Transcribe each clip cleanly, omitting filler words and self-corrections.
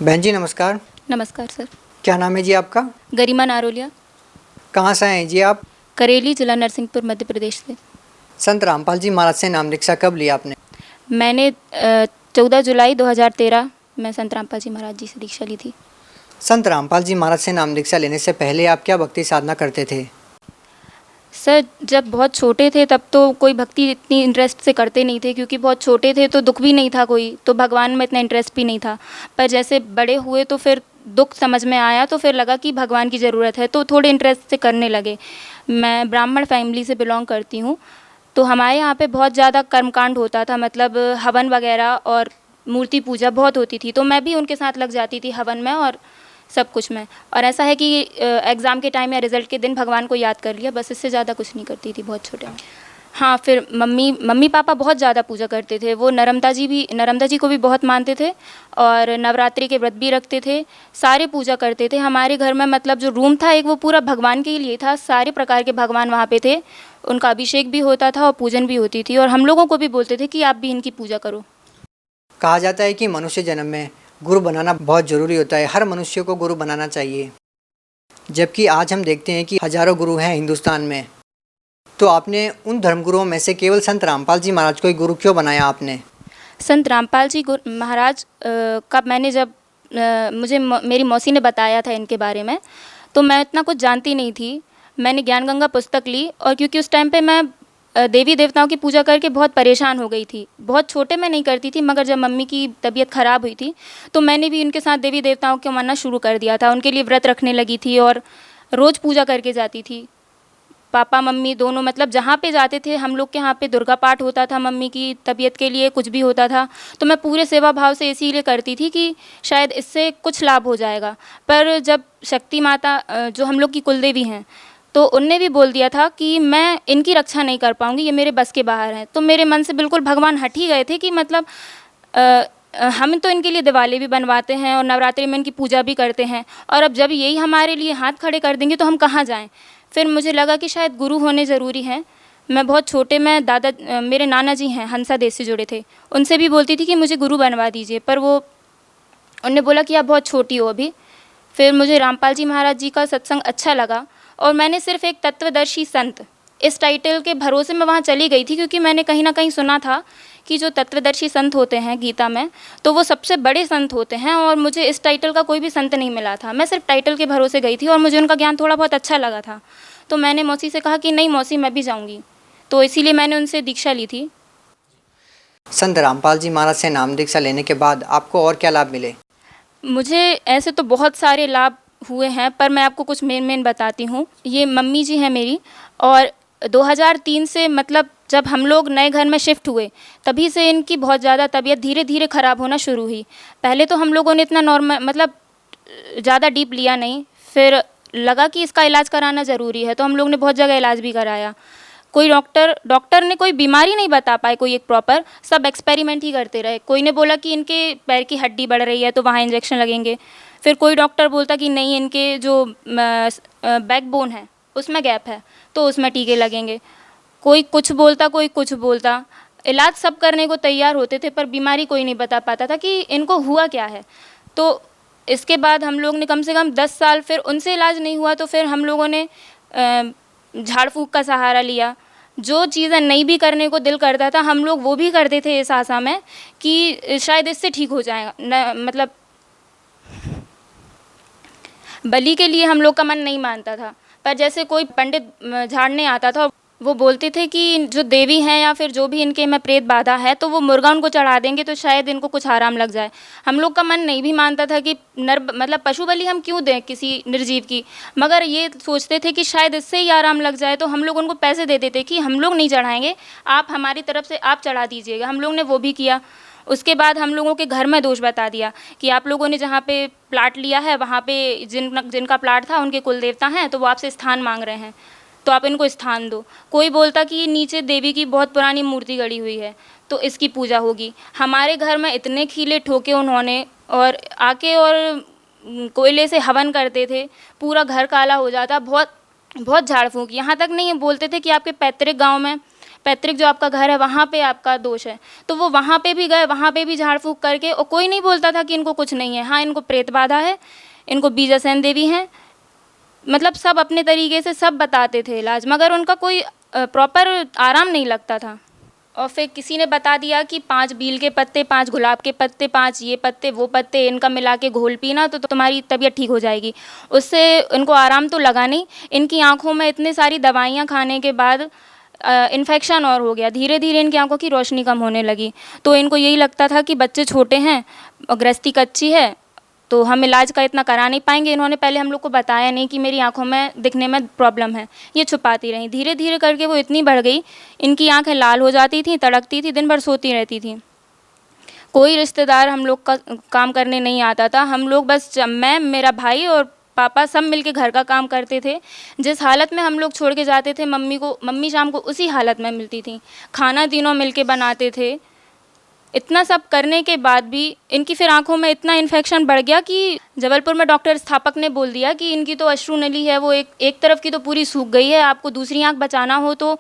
बहन जी नमस्कार। नमस्कार सर। क्या नाम है जी आपका? गरिमा नारोलिया। कहाँ से हैं जी आप? करेली, जिला नरसिंहपुर, मध्य प्रदेश से। संत रामपाल जी महाराज से नाम दीक्षा कब लिया आपने? मैंने 14 जुलाई 2013 में संत रामपाल जी महाराज जी से दीक्षा ली थी। संत रामपाल जी महाराज से नाम दीक्षा लेने से पहले आप क्या भक्ति साधना करते थे? सर जब बहुत छोटे थे तब तो कोई भक्ति इतनी इंटरेस्ट से करते नहीं थे, क्योंकि बहुत छोटे थे तो दुख भी नहीं था कोई, तो भगवान में इतना इंटरेस्ट भी नहीं था। पर जैसे बड़े हुए तो फिर दुख समझ में आया, तो फिर लगा कि भगवान की ज़रूरत है, तो थोड़े इंटरेस्ट से करने लगे। मैं ब्राह्मण फैमिली से बिलोंग करती हूँ, तो हमारे यहाँ पे बहुत ज़्यादा कर्मकांड होता था, मतलब हवन वगैरह और मूर्ति पूजा बहुत होती थी, तो मैं भी उनके साथ लग जाती थी हवन में और सब कुछ में। और ऐसा है कि एग्ज़ाम के टाइम या रिज़ल्ट के दिन भगवान को याद कर लिया, बस इससे ज़्यादा कुछ नहीं करती थी बहुत छोटे में। हाँ, फिर मम्मी पापा बहुत ज़्यादा पूजा करते थे। वो नर्मदा जी को भी बहुत मानते थे और नवरात्रि के व्रत भी रखते थे, सारे पूजा करते थे। हमारे घर में मतलब जो रूम था एक, वो पूरा भगवान के लिए था, सारे प्रकार के भगवान वहाँ पे थे, उनका अभिषेक भी होता था और पूजन भी होती थी, और हम लोगों को भी बोलते थे कि आप भी इनकी पूजा करो। कहा जाता है कि मनुष्य जन्म में गुरु बनाना बहुत ज़रूरी होता है, हर मनुष्य को गुरु बनाना चाहिए। जबकि आज हम देखते हैं कि हजारों गुरु हैं हिंदुस्तान में, तो आपने उन धर्मगुरुओं में से केवल संत रामपाल जी महाराज को ही गुरु क्यों बनाया आपने? संत रामपाल जी महाराज का मैंने जब मुझे मेरी मौसी ने बताया था इनके बारे में, तो मैं इतना कुछ जानती नहीं थी। मैंने ज्ञान गंगा पुस्तक ली, और क्योंकि उस टाइम पे मैं देवी देवताओं की पूजा करके बहुत परेशान हो गई थी। बहुत छोटे में नहीं करती थी, मगर जब मम्मी की तबीयत ख़राब हुई थी तो मैंने भी उनके साथ देवी देवताओं को मानना शुरू कर दिया था, उनके लिए व्रत रखने लगी थी और रोज़ पूजा करके जाती थी। पापा मम्मी दोनों, मतलब जहाँ पे जाते थे हम लोग के यहाँ पे दुर्गा पाठ होता था, मम्मी की तबीयत के लिए कुछ भी होता था, तो मैं पूरे सेवा भाव से इसीलिए करती थी कि शायद इससे कुछ लाभ हो जाएगा। पर जब शक्ति माता जो हम लोग की कुलदेवी हैं, तो उनने भी बोल दिया था कि मैं इनकी रक्षा नहीं कर पाऊँगी, ये मेरे बस के बाहर हैं, तो मेरे मन से बिल्कुल भगवान हट ही गए थे कि मतलब हम तो इनके लिए दिवाली भी बनवाते हैं और नवरात्रि में इनकी पूजा भी करते हैं, और अब जब यही हमारे लिए हाथ खड़े कर देंगे तो हम कहाँ जाएं। फिर मुझे लगा कि शायद गुरु होने ज़रूरी हैं। मैं बहुत छोटे में मेरे नाना जी हैं हंसा देश से जुड़े थे, उनसे भी बोलती थी कि मुझे गुरु बनवा दीजिए, पर वो उन्होंने बोला कि आप बहुत छोटी हो अभी। फिर मुझे रामपाल जी महाराज जी का सत्संग अच्छा लगा, और मैंने सिर्फ एक तत्वदर्शी संत इस टाइटल के भरोसे में वहाँ चली गई थी, क्योंकि मैंने कहीं ना कहीं सुना था कि जो तत्वदर्शी संत होते हैं गीता में, तो वो सबसे बड़े संत होते हैं, और मुझे इस टाइटल का कोई भी संत नहीं मिला था। मैं सिर्फ टाइटल के भरोसे गई थी और मुझे उनका ज्ञान थोड़ा बहुत अच्छा लगा था, तो मैंने मौसी से कहा कि नहीं मौसी, मैं भी जाऊँगी, तो इसीलिए मैंने उनसे दीक्षा ली थी। संत रामपाल जी महाराज से नाम दीक्षा लेने के बाद आपको और क्या लाभ मिले? मुझे ऐसे तो बहुत सारे लाभ हुए हैं, पर मैं आपको कुछ मेन बताती हूँ। ये मम्मी जी हैं मेरी, और 2003 से, मतलब जब हम लोग नए घर में शिफ्ट हुए, तभी से इनकी बहुत ज़्यादा तबीयत धीरे धीरे ख़राब होना शुरू हुई। पहले तो हम लोगों ने इतना नॉर्मल, मतलब ज़्यादा डीप लिया नहीं, फिर लगा कि इसका इलाज कराना ज़रूरी है, तो हम लोग ने बहुत जगह इलाज भी कराया। कोई डॉक्टर ने कोई बीमारी नहीं बता पाए कोई एक प्रॉपर, सब एक्सपेरिमेंट ही करते रहे। कोई ने बोला कि इनके पैर की हड्डी बढ़ रही है तो वहाँ इंजेक्शन लगेंगे, फिर कोई डॉक्टर बोलता कि नहीं, इनके जो बैकबोन है उसमें गैप है तो उसमें टीके लगेंगे। कोई कुछ बोलता, कोई कुछ बोलता। इलाज सब करने को तैयार होते थे, पर बीमारी कोई नहीं बता पाता था कि इनको हुआ क्या है। तो इसके बाद हम लोग ने कम से कम 10 साल, फिर उनसे इलाज नहीं हुआ तो फिर हम लोगों ने झाड़ फूँक का सहारा लिया। जो चीज़ें नहीं भी करने को दिल करता था हम लोग वो भी करते थे, इस आशा में कि शायद इससे ठीक हो जाएगा मतलब बलि के लिए हम लोग का मन नहीं मानता था। पर जैसे कोई पंडित झाड़ने आता था, वो बोलते थे कि जो देवी हैं या फिर जो भी इनके में प्रेत बाधा है, तो वो मुर्गा उनको चढ़ा देंगे तो शायद इनको कुछ आराम लग जाए। हम लोग का मन नहीं भी मानता था कि मतलब पशु बलि हम क्यों दें किसी निर्जीव की, मगर ये सोचते थे कि शायद इससे ही आराम लग जाए, तो हम लोग उनको पैसे दे देते कि हम लोग नहीं चढ़ाएंगे, आप हमारी तरफ से आप चढ़ा दीजिएगा। हम लोग ने वो भी किया। उसके बाद हम लोगों के घर में दोष बता दिया कि आप लोगों ने जहाँ पे प्लाट लिया है वहाँ पे जिनका प्लाट था उनके कुल देवता हैं, तो वो आपसे स्थान मांग रहे हैं, तो आप इनको स्थान दो। कोई बोलता कि नीचे देवी की बहुत पुरानी मूर्ति गड़ी हुई है तो इसकी पूजा होगी। हमारे घर में इतने खीले ठोके उन्होंने, और आके और कोयले से हवन करते थे, पूरा घर काला हो जाता। बहुत बहुत झाड़ फूँक, यहाँ तक नहीं बोलते थे कि आपके पैतृक गाँव में पैतृक जो आपका घर है वहाँ पे आपका दोष है। तो वो वहाँ पे भी गए, वहाँ पे भी झाड़ फूँक करके, और कोई नहीं बोलता था कि इनको कुछ नहीं है। हाँ, इनको प्रेत बाधा है, इनको बीजासेन देवी हैं, मतलब सब अपने तरीके से सब बताते थे इलाज, मगर उनका कोई प्रॉपर आराम नहीं लगता था। और फिर किसी ने बता दिया कि 5 बील के पत्ते, 5 गुलाब के पत्ते, 5 ये पत्ते वो पत्ते, इनका मिला के घोल पीना तो तुम्हारी तबीयत ठीक हो जाएगी। उससे इनको आराम तो लगा नहीं। इनकी आंखों में इतनी सारी दवाइयाँ खाने के बाद इन्फेक्शन और हो गया, धीरे धीरे इनकी आंखों की रोशनी कम होने लगी। तो इनको यही लगता था कि बच्चे छोटे हैं और गृहस्थी कच्ची है, तो हम इलाज का इतना करा नहीं पाएंगे। इन्होंने पहले हम लोग को बताया नहीं कि मेरी आंखों में दिखने में प्रॉब्लम है, ये छुपाती रहीं। धीरे धीरे करके वो इतनी बढ़ गई, इनकी आंखें लाल हो जाती थी, तड़कती थी, दिन भर सोती रहती थी। कोई रिश्तेदार हम लोग का काम करने नहीं आता था। हम लोग बस मैं, मेरा भाई और पापा सब मिलके घर का काम करते थे। जिस हालत में हम लोग छोड़ के जाते थे मम्मी को, मम्मी शाम को उसी हालत में मिलती थी। खाना तीनों मिलके बनाते थे। इतना सब करने के बाद भी इनकी फिर आंखों में इतना इन्फेक्शन बढ़ गया कि जबलपुर में डॉक्टर स्थापक ने बोल दिया कि इनकी तो अश्रु नली है वो एक तरफ की तो पूरी सूख गई है। आपको दूसरी आंख बचाना हो तो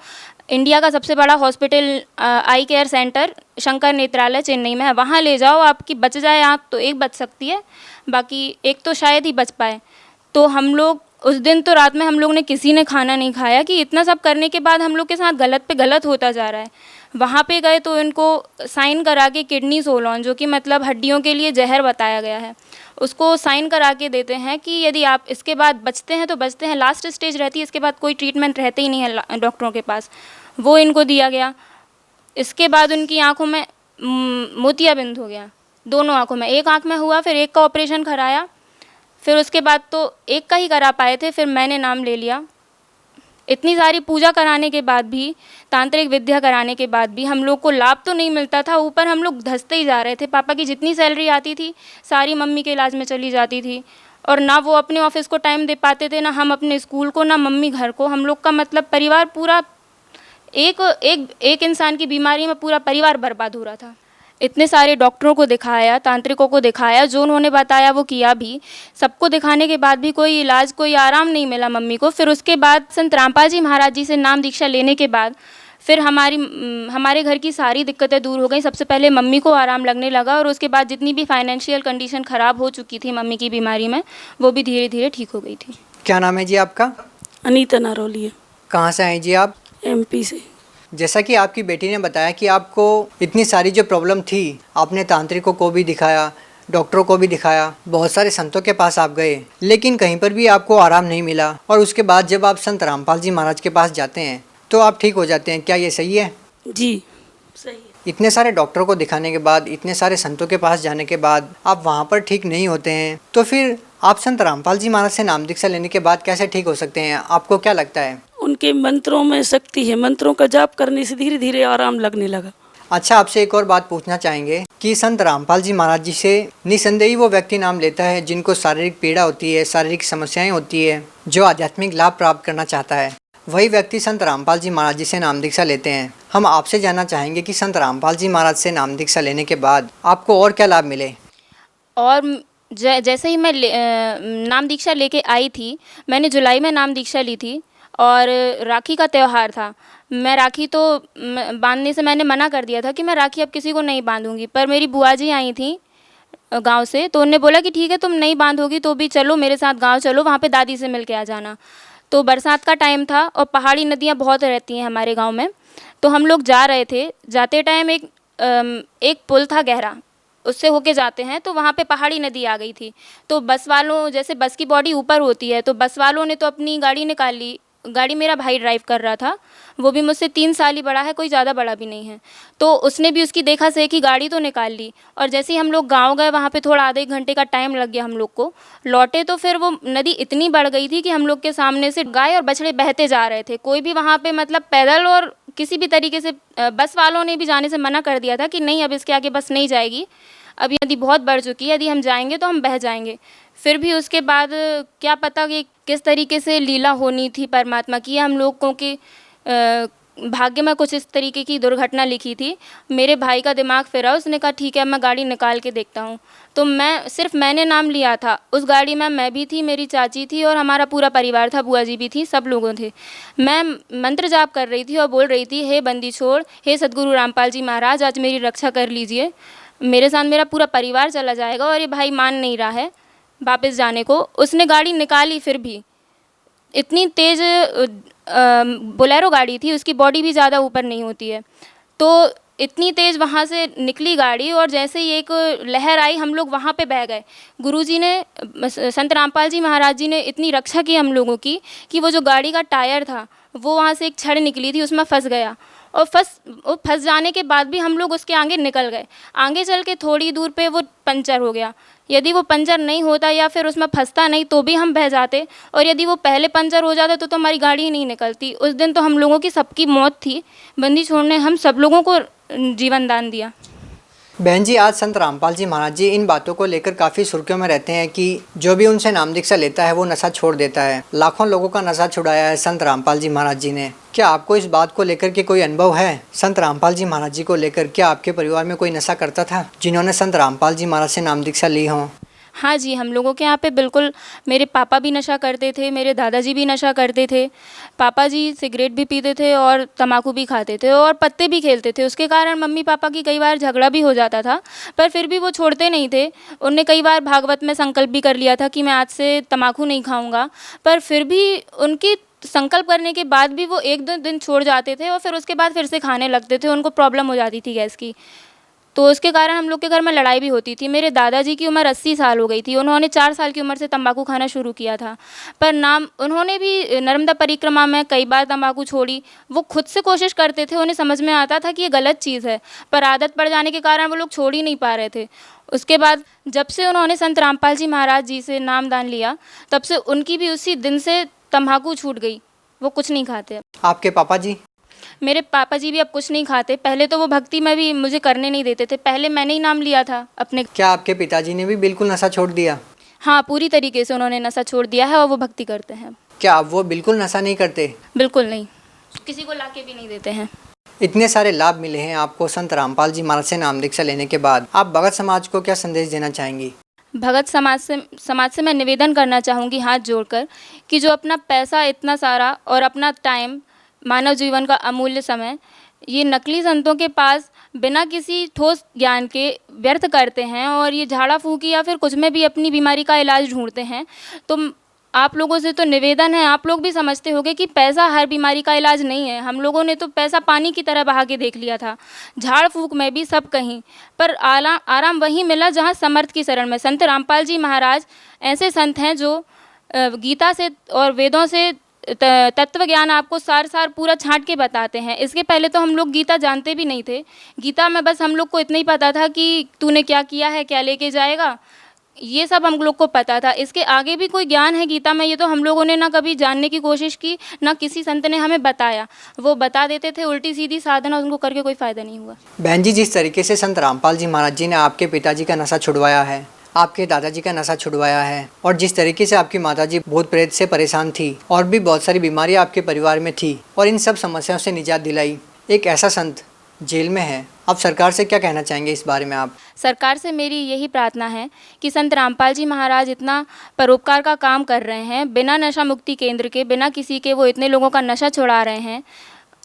इंडिया का सबसे बड़ा hospital eye care centre Shankar Nethralaya Chennai में है, वहाँ ले जाओ, आपकी बच जाए आँख तो एक बच सकती है, बाकी एक तो शायद ही बच पाए। तो हम लोग उस दिन तो रात में हम लोग ने किसी ने खाना नहीं खाया कि इतना सब करने के बाद हम लोग के साथ गलत पे गलत होता जा रहा है। वहाँ पे गए तो इनको साइन करा के किडनी सोलॉन, जो कि मतलब हड्डियों के लिए जहर बताया गया है, उसको साइन करा के देते हैं कि यदि आप इसके बाद बचते हैं तो बचते हैं, लास्ट स्टेज रहती है, इसके बाद कोई ट्रीटमेंट रहते ही नहीं है डॉक्टरों के पास। वो इनको दिया गया। इसके बाद उनकी आँखों में मोतियाबिंद हो गया, दोनों आँखों में। एक आँख में हुआ, फिर एक का ऑपरेशन कराया, फिर उसके बाद तो एक का ही करा पाए थे, फिर मैंने नाम ले लिया। इतनी सारी पूजा कराने के बाद भी, तांत्रिक विद्या कराने के बाद भी हम लोग को लाभ तो नहीं मिलता था, ऊपर हम लोग धंसते ही जा रहे थे। पापा की जितनी सैलरी आती थी सारी मम्मी के इलाज में चली जाती थी, और ना वो अपने ऑफिस को टाइम दे पाते थे, ना हम अपने स्कूल को, ना मम्मी घर को। हम लोग का मतलब परिवार पूरा एक इंसान की बीमारी में पूरा परिवार बर्बाद हो रहा था। इतने सारे डॉक्टरों को दिखाया, तांत्रिकों को दिखाया, जो उन्होंने बताया वो किया भी। सबको दिखाने के बाद भी कोई इलाज, कोई आराम नहीं मिला मम्मी को। फिर उसके बाद संत रामपाल जी महाराज जी से नाम दीक्षा लेने के बाद फिर हमारे घर की सारी दिक्कतें दूर हो गई। सबसे पहले मम्मी को आराम लगने लगा, और उसके बाद जितनी भी फाइनेंशियल कंडीशन ख़राब हो चुकी थी मम्मी की बीमारी में, वो भी धीरे धीरे ठीक हो गई थी। क्या नाम है जी आपका? अनीता नारौली। कहाँ से आए जी आप? MP से। जैसा कि आपकी बेटी ने बताया कि आपको इतनी सारी जो प्रॉब्लम थी, आपने तांत्रिकों को भी दिखाया, डॉक्टरों को भी दिखाया, बहुत सारे संतों के पास आप गए, लेकिन कहीं पर भी आपको आराम नहीं मिला। और उसके बाद जब आप संत रामपाल जी महाराज के पास जाते हैं तो आप ठीक हो जाते हैं। क्या ये सही है? जी सही है। इतने सारे डॉक्टरों को दिखाने के बाद, इतने सारे संतों के पास जाने के बाद आप वहाँ पर ठीक नहीं होते हैं, तो फिर आप संत रामपाल जी महाराज से नाम दीक्षा लेने के बाद कैसे ठीक हो सकते हैं? आपको क्या लगता है? उनके मंत्रों में शक्ति है, मंत्रों का जाप करने से धीरे धीरे आराम लगने लगा। अच्छा, आपसे एक और बात पूछना चाहेंगे कि संत रामपाल जी महाराज जी से निसंदेही वो व्यक्ति नाम लेता है जिनको शारीरिक पीड़ा होती है, शारीरिक समस्याएं होती है, जो आध्यात्मिक लाभ प्राप्त करना चाहता है, वही व्यक्ति संत रामपाल जी महाराज जी से नाम दीक्षा लेते हैं। हम आपसे जानना चाहेंगे कि संत रामपाल जी महाराज से नाम दीक्षा लेने के बाद आपको और क्या लाभ मिले? और जैसे ही मैं नाम दीक्षा लेके आई थी, मैंने जुलाई में नाम दीक्षा ली थी, और राखी का त्यौहार था। मैं राखी तो बांधने से मैंने मना कर दिया था कि मैं राखी अब किसी को नहीं बांधूंगी, पर मेरी बुआ जी आई थी गांव से, तो उन्होंने बोला कि ठीक है तुम नहीं बांधोगी तो भी चलो मेरे साथ गांव चलो, वहाँ पे दादी से मिल के आ जाना। तो बरसात का टाइम था और पहाड़ी नदियाँ बहुत रहती हैं हमारे गाँव में, तो हम लोग जा रहे थे। जाते टाइम एक पुल था गहरा, उससे होके जाते हैं, तो वहाँ पे पहाड़ी नदी आ गई थी। तो बस वालों, जैसे बस की बॉडी ऊपर होती है, तो बस वालों ने तो अपनी गाड़ी निकाल ली। गाड़ी मेरा भाई ड्राइव कर रहा था, वो भी मुझसे 3 साल ही बड़ा है, कोई ज़्यादा बड़ा भी नहीं है, तो उसने भी उसकी देखा से कि गाड़ी तो निकाल ली। और जैसे ही हम लोग गांव गए, वहाँ पे थोड़ा आधे घंटे का टाइम लग गया हम लोग को। लौटे तो फिर वो नदी इतनी बढ़ गई थी कि हम लोग के सामने से गाय और बछड़े बहते जा रहे थे। कोई भी वहाँ पे मतलब पैदल और किसी भी तरीके से, बस वालों ने भी जाने से मना कर दिया था कि नहीं अब इसके आगे बस नहीं जाएगी, अब नदी बहुत बढ़ चुकी है, यदि हम जाएंगे तो हम बह जाएंगे। फिर भी उसके बाद क्या पता कि किस तरीके से लीला होनी थी परमात्मा की, हम लोगों के भाग्य में कुछ इस तरीके की दुर्घटना लिखी थी। मेरे भाई का दिमाग फिरा, उसने कहा ठीक है मैं गाड़ी निकाल के देखता हूँ। तो मैंने नाम लिया था। उस गाड़ी में मैं भी थी, मेरी चाची थी और हमारा पूरा परिवार था, बुआ जी भी थी, सब लोगों थे। मैं मंत्र जाप कर रही थी और बोल रही थी, हे बंदी छोड़, हे सद्गुरु रामपाल जी महाराज, आज मेरी रक्षा कर लीजिए। मेरे साथ मेरा पूरा परिवार चला जाएगा और ये भाई मान नहीं रहा है वापस जाने को। उसने गाड़ी निकाली, फिर भी इतनी तेज़ बोलेरो गाड़ी थी, उसकी बॉडी भी ज़्यादा ऊपर नहीं होती है, तो इतनी तेज़ वहाँ से निकली गाड़ी और जैसे ही एक लहर आई हम लोग वहाँ पे बह गए। गुरुजी ने, संत रामपाल जी महाराज जी ने इतनी रक्षा की हम लोगों की कि वो जो गाड़ी का टायर था वो वहाँ से एक छड़ निकली थी, उसमें फंस गया और फंस जाने के बाद भी हम लोग उसके आगे निकल गए। आगे चल के थोड़ी दूर पे वो पंचर हो गया। यदि वो पंचर नहीं होता या फिर उसमें फंसता नहीं तो भी हम बह जाते, और यदि वो पहले पंचर हो जाता तो हमारी गाड़ी ही नहीं निकलती। उस दिन तो हम लोगों की सबकी मौत थी। बंदी छोड़ ने हम सब लोगों को जीवन दान दिया। बहन जी, आज संत रामपाल जी महाराज जी इन बातों को लेकर काफ़ी सुर्खियों में रहते हैं कि जो भी उनसे नाम दीक्षा लेता है वो नशा छोड़ देता है। लाखों लोगों का नशा छुड़ाया है संत रामपाल जी महाराज जी ने। क्या आपको इस बात को लेकर के कोई अनुभव है? संत रामपाल जी महाराज जी को लेकर क्या आपके परिवार में कोई नशा करता था जिन्होंने संत रामपाल जी महाराज से नाम दीक्षा ली हो? हाँ जी, हम लोगों के यहाँ पे बिल्कुल, मेरे पापा भी नशा करते थे, मेरे दादाजी भी नशा करते थे। पापा जी सिगरेट भी पीते थे और तम्बाकू भी खाते थे और पत्ते भी खेलते थे। उसके कारण मम्मी पापा की कई बार झगड़ा भी हो जाता था, पर फिर भी वो छोड़ते नहीं थे। उनने कई बार भागवत में संकल्प भी कर लिया था कि मैं आज से तम्बाकू नहीं खाऊंगा, पर फिर भी उनकी संकल्प करने के बाद भी वो एक दो दिन छोड़ जाते थे और फिर उसके बाद फिर से खाने लगते थे। उनको प्रॉब्लम हो जाती थी गैस की, तो उसके कारण हम लोग के घर में लड़ाई भी होती थी। मेरे दादाजी की उम्र 80 साल हो गई थी। उन्होंने 4 साल की उम्र से तंबाकू खाना शुरू किया था, पर उन्होंने भी नर्मदा परिक्रमा में कई बार तंबाकू छोड़ी। वो खुद से कोशिश करते थे, उन्हें समझ में आता था कि ये गलत चीज़ है, पर आदत पड़ जाने के कारण वो लोग छोड़ ही नहीं पा रहे थे। उसके बाद जब से उन्होंने संत रामपाल जी महाराज जी से नाम दान लिया, तब से उनकी भी उसी दिन से तंबाकू छूट गई। वो कुछ नहीं खाते। आपके पापा जी? मेरे पापा जी भी अब कुछ नहीं खाते। पहले तो वो भक्ति में भी मुझे करने नहीं देते थे, पहले मैंने ही नाम लिया था अपने। क्या आपके पिताजी ने भी बिल्कुल नशा छोड़ दिया? हाँ, पूरी तरीके से उन्होंने नशा छोड़ दिया है और वो भक्ति करते हैं। क्या अब वो बिल्कुल नशा नहीं करते? बिल्कुल नहीं, किसी को लाके भी नहीं देते हैं। इतने सारे लाभ मिले हैं आपको संत रामपाल जी महाराज से नाम दीक्षा लेने के बाद, आप भगत समाज को क्या संदेश देना चाहेंगी? भगत समाज से मैं निवेदन करना चाहूँगी हाथ जोड़कर कि जो अपना पैसा इतना सारा और अपना टाइम, मानव जीवन का अमूल्य समय, ये नकली संतों के पास बिना किसी ठोस ज्ञान के व्यर्थ करते हैं और ये झाड़ा फूकी या फिर कुछ में भी अपनी बीमारी का इलाज ढूंढते हैं, तो आप लोगों से तो निवेदन है, आप लोग भी समझते होंगे कि पैसा हर बीमारी का इलाज नहीं है। हम लोगों ने तो पैसा पानी की तरह बहा के देख लिया था, झाड़ फूक में भी सब कहीं, पर आराम वहीं मिला जहाँ समर्थ की शरण में। संत रामपाल जी महाराज ऐसे संत हैं जो गीता से और वेदों से तत्व ज्ञान आपको सार पूरा छांट के बताते हैं। इसके पहले तो हम लोग गीता जानते भी नहीं थे। गीता में बस हम लोग को इतना ही पता था कि तूने क्या किया है, क्या लेके जाएगा, ये सब हम लोग को पता था। इसके आगे भी कोई ज्ञान है गीता में, ये तो हम लोगों ने ना कभी जानने की कोशिश की, ना किसी संत ने हमें बताया। वो बता देते थे उल्टी सीधी साधना, उनको करके कोई फ़ायदा नहीं हुआ। बहन जी, जिस तरीके से संत रामपाल जी महाराज जी ने आपके पिताजी का नशा छुड़वाया है, आपके दादाजी का नशा छुड़वाया है, और जिस तरीके से आपकी माताजी भूत प्रेत से परेशान थी और भी बहुत सारी बीमारियां आपके परिवार में थी और इन सब समस्याओं से निजात दिलाई, एक ऐसा संत जेल में है, अब सरकार से क्या कहना चाहेंगे इस बारे में आप? सरकार से मेरी यही प्रार्थना है कि संत रामपाल जी महाराज इतना परोपकार का काम कर रहे हैं, बिना नशा मुक्ति केंद्र के, बिना किसी के वो इतने लोगों का नशा छुड़ा रहे हैं,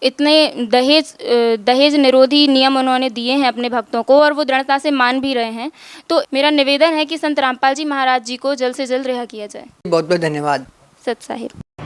इतने दहेज निरोधी नियम उन्होंने दिए हैं अपने भक्तों को और वो दृढ़ता से मान भी रहे हैं। तो मेरा निवेदन है कि संत रामपाल जी महाराज जी को जल्द से जल्द रिहा किया जाए। बहुत बहुत धन्यवाद। सत साहिब।